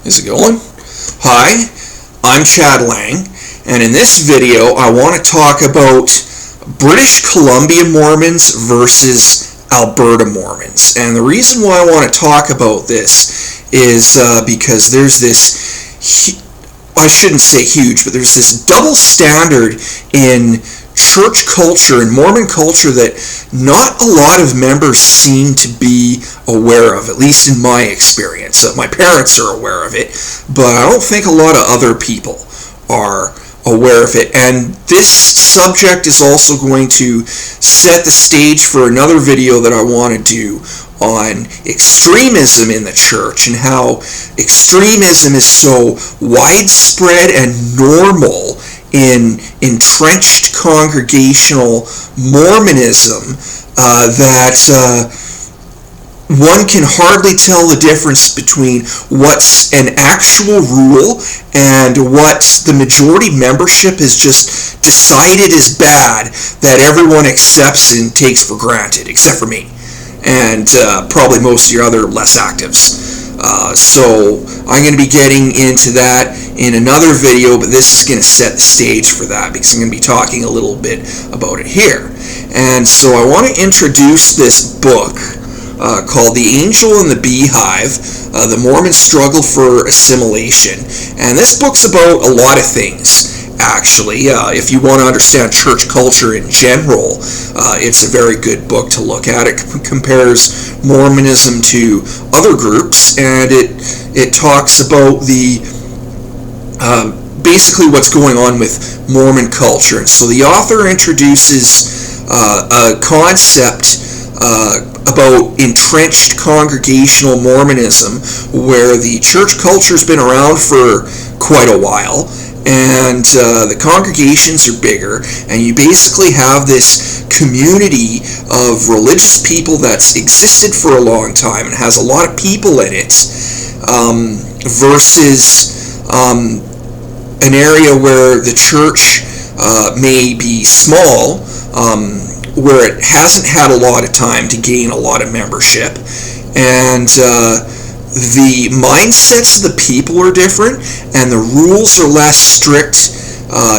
Is it going? Hi, I'm Chad Lang, and in this video I want to talk about British Columbia Mormons versus Alberta Mormons. And the reason why I want to talk about this is because there's this, I shouldn't say huge, but there's this double standard in church culture and Mormon culture that not a lot of members seem to be aware of, at least in my experience. My parents are aware of it, but I don't think a lot of other people are aware of it. And this subject is also going to set the stage for another video that I want to do on extremism in the church and how extremism is so widespread and normal in entrenched congregational Mormonism that one can hardly tell the difference between what's an actual rule and what the majority membership has just decided is bad that everyone accepts and takes for granted, except for me and probably most of your other less actives. So I'm going to be getting into that in another video, but this is going to set the stage for that because I'm going to be talking a little bit about it here. And so I want to introduce this book called The Angel and the Beehive, The Mormon Struggle for Assimilation. And this book's about a lot of things. Actually, if you want to understand church culture in general, it's a very good book to look at. It compares Mormonism to other groups, and it talks about the basically what's going on with Mormon culture. And so the author introduces a concept about entrenched congregational Mormonism, where the church culture's been around for quite a while, and the congregations are bigger, and you basically have this community of religious people that's existed for a long time and has a lot of people in it, versus an area where the church may be small, where it hasn't had a lot of time to gain a lot of membership, and the mindsets of the people are different, and the rules are less strict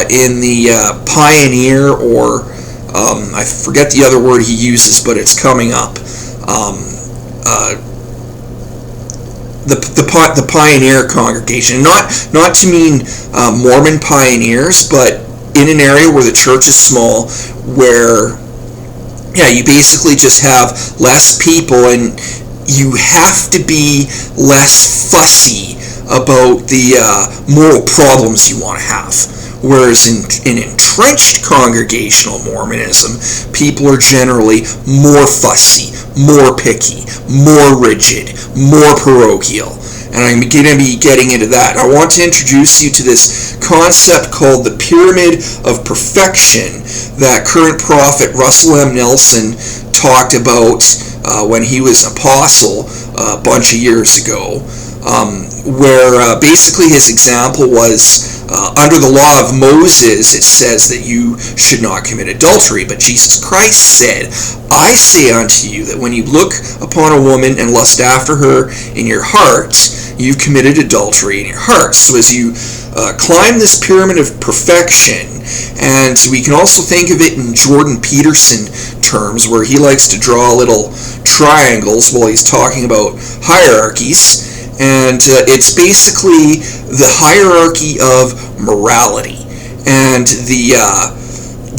in the pioneer, or I forget the other word he uses, but it's coming up. The pioneer congregation, not to mean Mormon pioneers, but in an area where the church is small, where you basically just have less people, and you have to be less fussy about the moral problems you want to have. Whereas in entrenched congregational Mormonism, people are generally more fussy, more picky, more rigid, more parochial. And I'm going to be getting into that. I want to introduce you to this concept called the Pyramid of Perfection that current prophet Russell M. Nelson talked about when he was an apostle a bunch of years ago, where basically his example was under the law of Moses, it says that you should not commit adultery, but Jesus Christ said, I say unto you that when you look upon a woman and lust after her in your heart, you've committed adultery in your heart. So as you climb this pyramid of perfection, and we can also think of it in Jordan Peterson terms, where he likes to draw little triangles while he's talking about hierarchies, and it's basically the hierarchy of morality. And the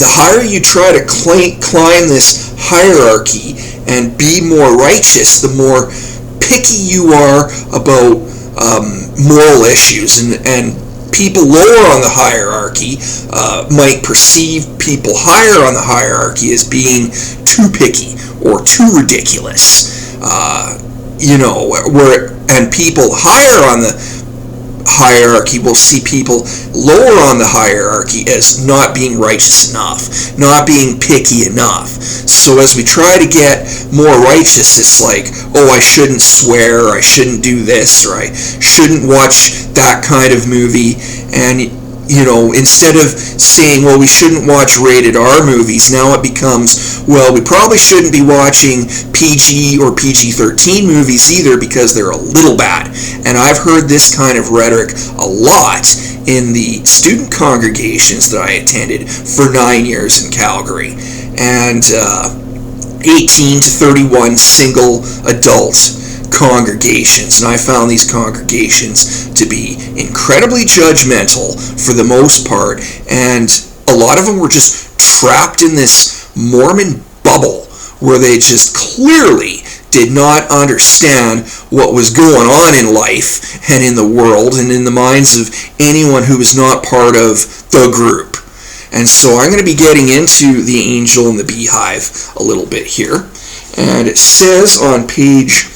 higher you try to climb this hierarchy and be more righteous, the more picky you are about moral issues, and people lower on the hierarchy might perceive people higher on the hierarchy as being too picky or too ridiculous, and people higher on the hierarchy will see people lower on the hierarchy as not being righteous enough, not being picky enough. So as we try to get more righteous, it's like, oh, I shouldn't swear, or I shouldn't do this, or I shouldn't watch that kind of movie. And instead of saying, well, we shouldn't watch rated R movies, now it becomes, well, we probably shouldn't be watching PG or PG-13 movies either because they're a little bad. And I've heard this kind of rhetoric a lot in the student congregations that I attended for 9 years in Calgary. And 18 to 31 single adult congregations, and I found these congregations to be incredibly judgmental for the most part, and a lot of them were just trapped in this Mormon bubble where they just clearly did not understand what was going on in life and in the world and in the minds of anyone who was not part of the group. And so I'm going to be getting into the angel and the beehive a little bit here, and it says on page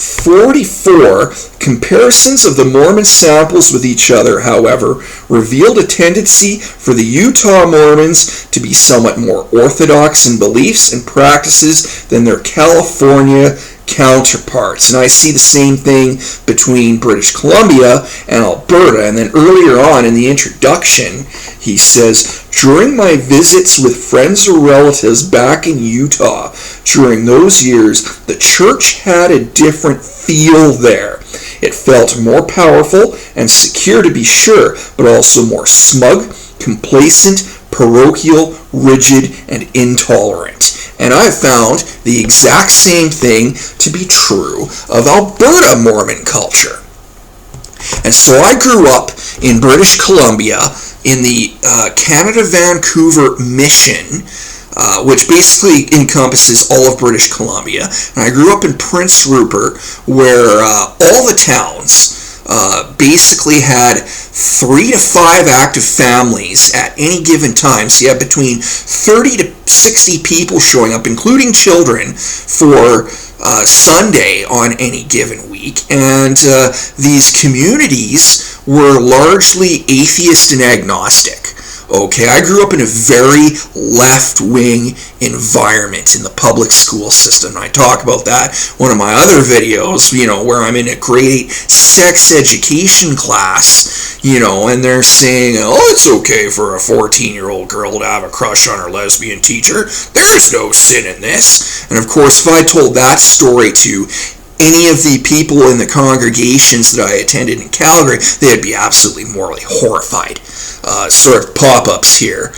44, comparisons of the Mormon samples with each other, however, revealed a tendency for the Utah Mormons to be somewhat more orthodox in beliefs and practices than their California counterparts. And I see the same thing between British Columbia and Alberta. And then earlier on in the introduction, he says, during my visits with friends or relatives back in Utah during those years, the church had a different feel there. It felt more powerful and secure to be sure, but also more smug, complacent, parochial, rigid, and intolerant. And I found the exact same thing to be true of Alberta Mormon culture. And so I grew up in British Columbia in the Canada-Vancouver Mission, which basically encompasses all of British Columbia. And I grew up in Prince Rupert, where all the towns basically had 3 to 5 active families at any given time. So you had between 30 to 60 people showing up, including children, for Sunday on any given week. And these communities were largely atheist and agnostic. Okay, I grew up in a very left-wing environment in the public school system. I talk about that in one of my other videos, where I'm in a grade 8 sex education class, and they're saying, oh, it's okay for a 14-year-old girl to have a crush on her lesbian teacher. There's no sin in this. And of course, if I told that story to any of the people in the congregations that I attended in Calgary, they'd be absolutely morally horrified. Sort of pop-ups here.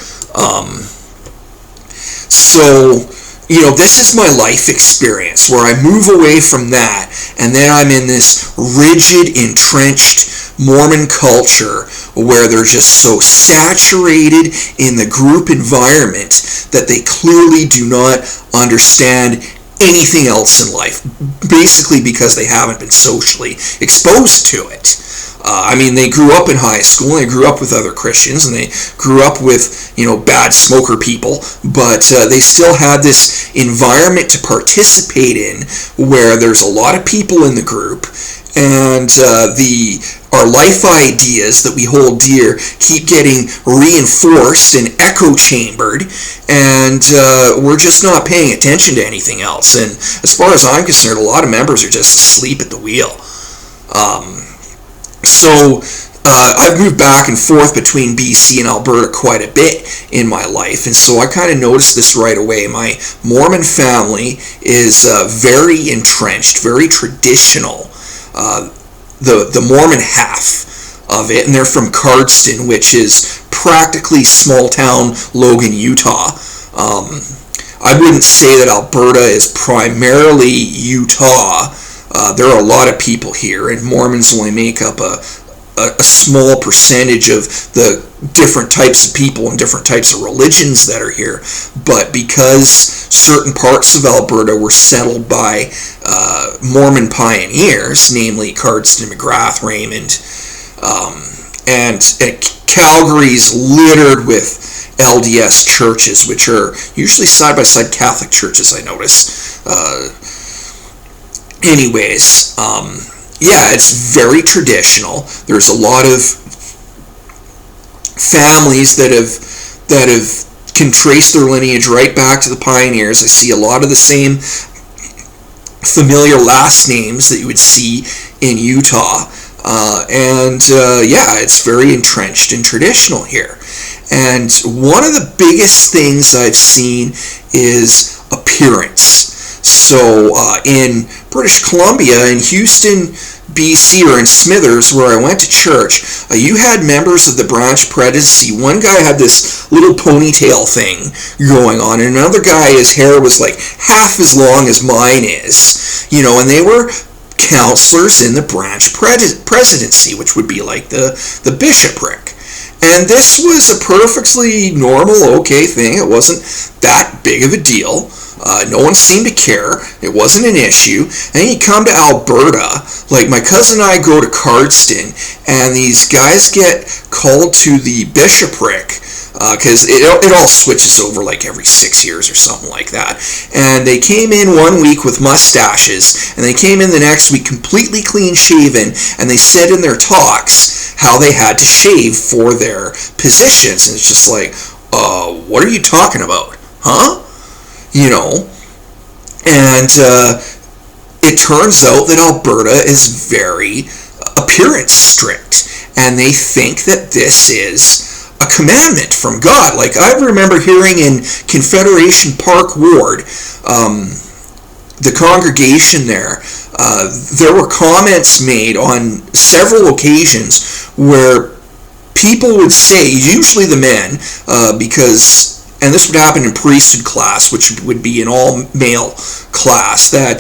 So, this is my life experience where I move away from that, and then I'm in this rigid, entrenched Mormon culture where they're just so saturated in the group environment that they clearly do not understand anything else in life, basically because they haven't been socially exposed to it. They grew up in high school, and they grew up with other Christians, and they grew up with, bad smoker people, but they still had this environment to participate in where there's a lot of people in the group, and our life ideas that we hold dear keep getting reinforced and echo chambered, and we're just not paying attention to anything else. And as far as I'm concerned, a lot of members are just asleep at the wheel. So I've moved back and forth between BC and Alberta quite a bit in my life, and so I kind of noticed this right away. My Mormon family is very entrenched, very traditional. The Mormon half of it, and they're from Cardston, which is practically small town Logan, Utah. I wouldn't say that Alberta is primarily Utah. There are a lot of people here, and Mormons only make up a small percentage of the different types of people and different types of religions that are here. But because certain parts of Alberta were settled by Mormon pioneers, namely Cardston, McGrath, Raymond, and Calgary's littered with LDS churches, which are usually side-by-side Catholic churches, I notice. It's very traditional. There's a lot of families that can trace their lineage right back to the pioneers. I see a lot of the same familiar last names that you would see in Utah. Yeah, it's very entrenched and traditional here. And one of the biggest things I've seen is appearance. So in British Columbia, in Houston, BC, or in Smithers, where I went to church, you had members of the branch presidency. One guy had this little ponytail thing going on, and another guy, his hair was like half as long as mine is, and they were counselors in the branch presidency, which would be like the bishopric. And this was a perfectly normal, okay thing. It wasn't that big of a deal. No one seemed to care. It wasn't an issue. And you come to Alberta, like my cousin and I go to Cardston, and these guys get called to the bishopric, because it all switches over like every 6 years or something like that. And they came in one week with mustaches, and they came in the next week completely clean shaven, and they said in their talks how they had to shave for their positions. And it's just like, what are you talking about? Huh? And it turns out that Alberta is very appearance strict, and they think that this is a commandment from God. Like, I remember hearing in Confederation Park Ward, the congregation there were comments made on several occasions where people would say, usually the men, and this would happen in priesthood class, which would be an all-male class, that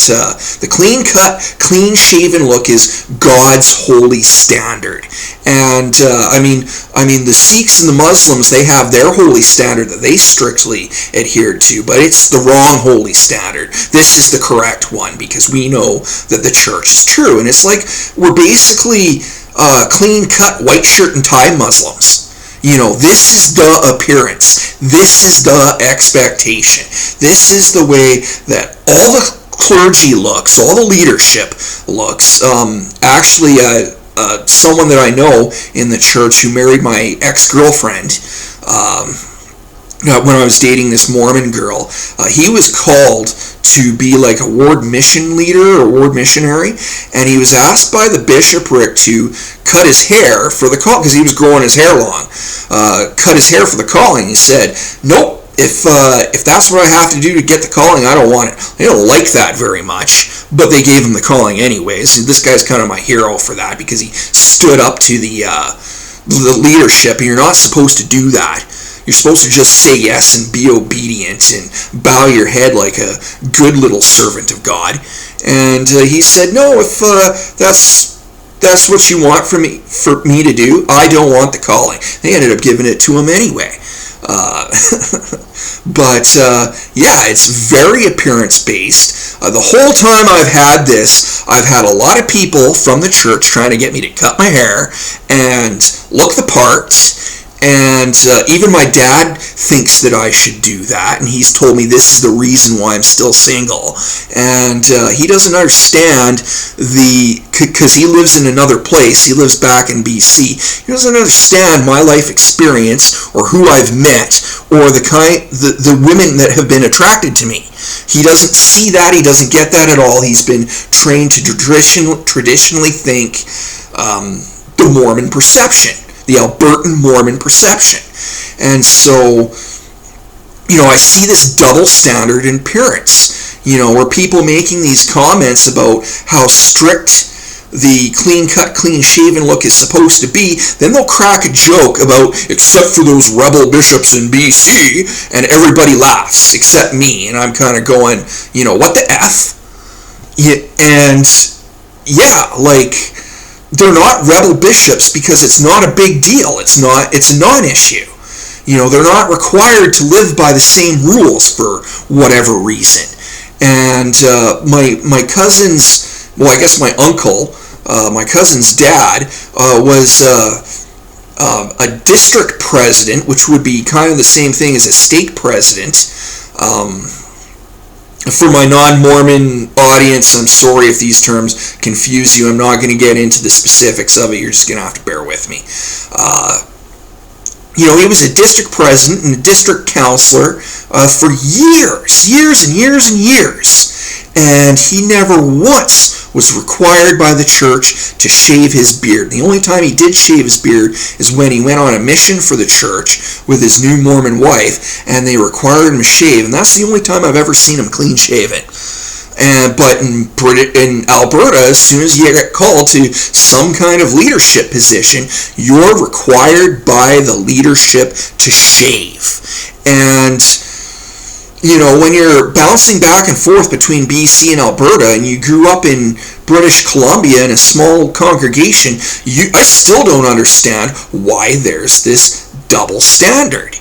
the clean-cut, clean-shaven look is God's holy standard. And I mean, the Sikhs and the Muslims, they have their holy standard that they strictly adhere to, but it's the wrong holy standard. This is the correct one, because we know that the church is true. And it's like we're basically clean-cut, white shirt and tie Muslims. This is the appearance. This is the expectation. This is the way that all the clergy looks, all the leadership looks. Actually, someone that I know in the church who married my ex-girlfriend, when I was dating this Mormon girl, he was called to be like a ward mission leader or ward missionary, and he was asked by the bishopric to cut his hair for the call, because he was growing his hair long, cut his hair for the calling. He said, nope, if that's what I have to do to get the calling, I don't want it. They don't like that very much, but they gave him the calling anyways. This guy's kind of my hero for that, because he stood up to the leadership, and you're not supposed to do that. You're supposed to just say yes and be obedient and bow your head like a good little servant of God. And he said, no, if that's what you want for me to do, I don't want the calling. They ended up giving it to him anyway. Yeah, it's very appearance-based. The whole time I've had this, I've had a lot of people from the church trying to get me to cut my hair and look the part. And even my dad thinks that I should do that, and he's told me this is the reason why I'm still single. And he doesn't understand because he lives in another place. He lives back in BC. He doesn't understand my life experience or who I've met or the women that have been attracted to me. He doesn't see that. He doesn't get that at all. He's been trained to traditionally think the Mormon perception. The Albertan Mormon perception. And so, I see this double standard in appearance, where people making these comments about how strict the clean-cut, clean-shaven look is supposed to be, then they'll crack a joke about, except for those rebel bishops in BC, and everybody laughs, except me, and I'm kind of going, what the F? They're not rebel bishops because it's not a big deal. It's a non-issue. They're not required to live by the same rules for whatever reason. And my cousin's, I guess my uncle, my cousin's dad was a district president, which would be kind of the same thing as a stake president. For my non-Mormon audience, I'm sorry if these terms confuse you. I'm not going to get into the specifics of it. You're just going to have to bear with me. He was a district president and a district counselor for years and years and years. and he never once was required by the church to shave his beard. The only time he did shave his beard is when he went on a mission for the church with his new Mormon wife, and they required him to shave, and that's the only time I've ever seen him clean shaven. But in Alberta, as soon as you get called to some kind of leadership position, you're required by the leadership to shave. And when you're bouncing back and forth between BC and Alberta, and you grew up in British Columbia in a small congregation, I still don't understand why there's this double standard.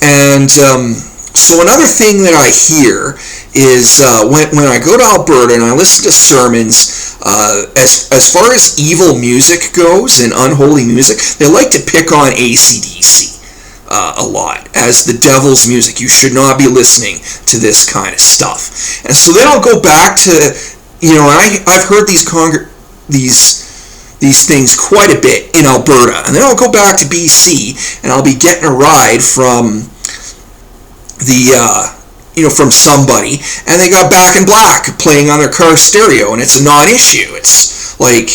And so another thing that I hear is when I go to Alberta and I listen to sermons, as far as evil music goes and unholy music, they like to pick on AC/DC. A lot as the devil's music. You should not be listening to this kind of stuff. And so then I'll go back to, I've heard these things quite a bit in Alberta, and then I'll go back to BC and I'll be getting a ride from from somebody, and they got Back in Black playing on their car stereo, and it's a non-issue. It's like,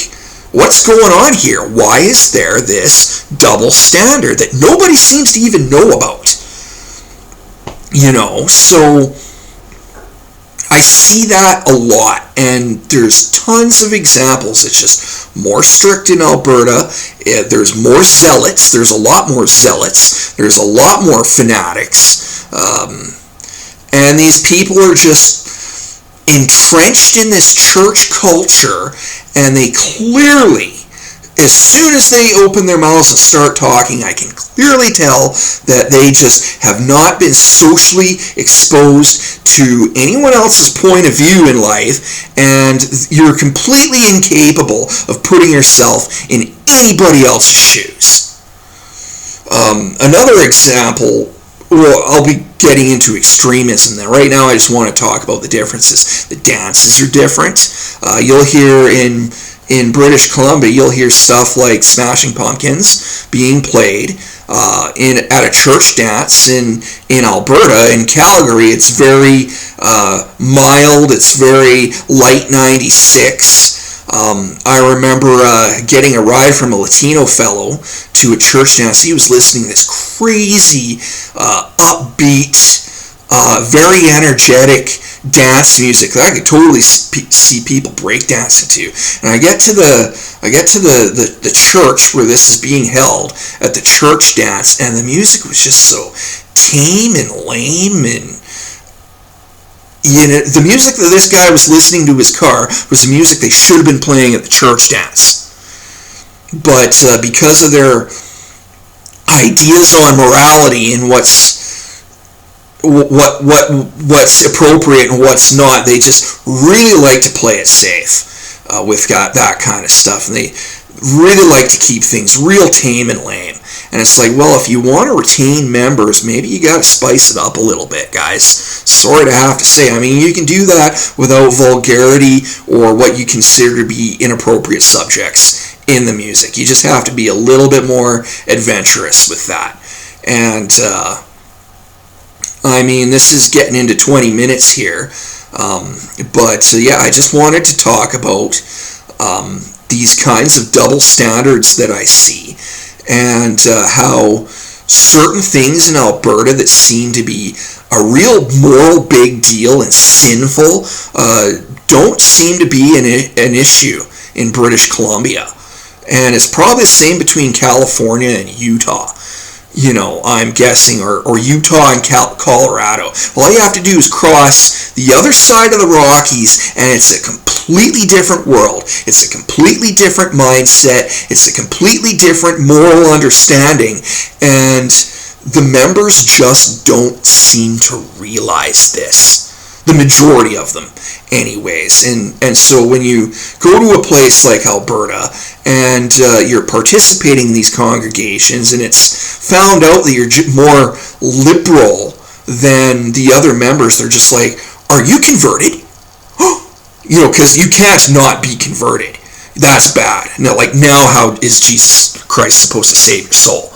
what's going on here? Why is there this double standard that nobody seems to even know about? So I see that a lot, and there's tons of examples. It's just more strict in Alberta. There's more zealots. There's a lot more zealots. There's a lot more fanatics. And these people are just entrenched in this church culture, and they clearly, as soon as they open their mouths and start talking, I can clearly tell that they just have not been socially exposed to anyone else's point of view in life, and you're completely incapable of putting yourself in anybody else's shoes. Another example, well, I'll be getting into extremism then. Right now I just want to talk about the differences. The dances are different. You'll hear in British Columbia, you'll hear stuff like Smashing Pumpkins being played at a church dance in Alberta. In Calgary, it's very mild. It's very light 96. I remember getting a ride from a Latino fellow to a church dance. He was listening to this crazy, upbeat, very energetic dance music that I could totally see people break dancing to. And I get to the church where this is being held at the church dance, and the music was just so tame and lame, and the music that this guy was listening to his car was the music they should have been playing at the church dance. But because of their ideas on morality and what's appropriate and what's not, they just really like to play it safe with that kind of stuff, and they really like to keep things real tame and lame. And it's like, well, if you want to retain members, maybe you got to spice it up a little bit, guys. Sorry to have to say. I mean, you can do that without vulgarity or what you consider to be inappropriate subjects in the music. You just have to be a little bit more adventurous with that. And I mean, this is getting into 20 minutes here. But yeah, I just wanted to talk about these kinds of double standards that I see, and how certain things in Alberta that seem to be a real moral big deal and sinful don't seem to be an issue in British Columbia. And it's probably the same between California and Utah. I'm guessing, or Utah and Colorado. All you have to do is cross the other side of the Rockies, and it's a completely different world. It's a completely different mindset. It's a completely different moral understanding, and the members just don't seem to realize this. The majority of them, anyways. And so when you go to a place like Alberta and you're participating in these congregations, and it's found out that you're more liberal than the other members, they're just like, are you converted? Because you can't not be converted. That's bad. Now how is Jesus Christ supposed to save your soul?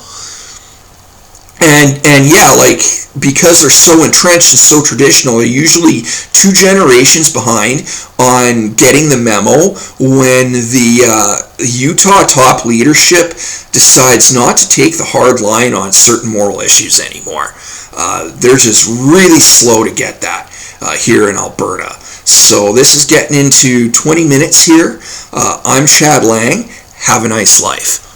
And yeah, like, because they're so entrenched and so traditional, they're usually 2 generations behind on getting the memo when the Utah top leadership decides not to take the hard line on certain moral issues anymore. They're just really slow to get that here in Alberta. So this is getting into 20 minutes here. I'm Chad Lang. Have a nice life.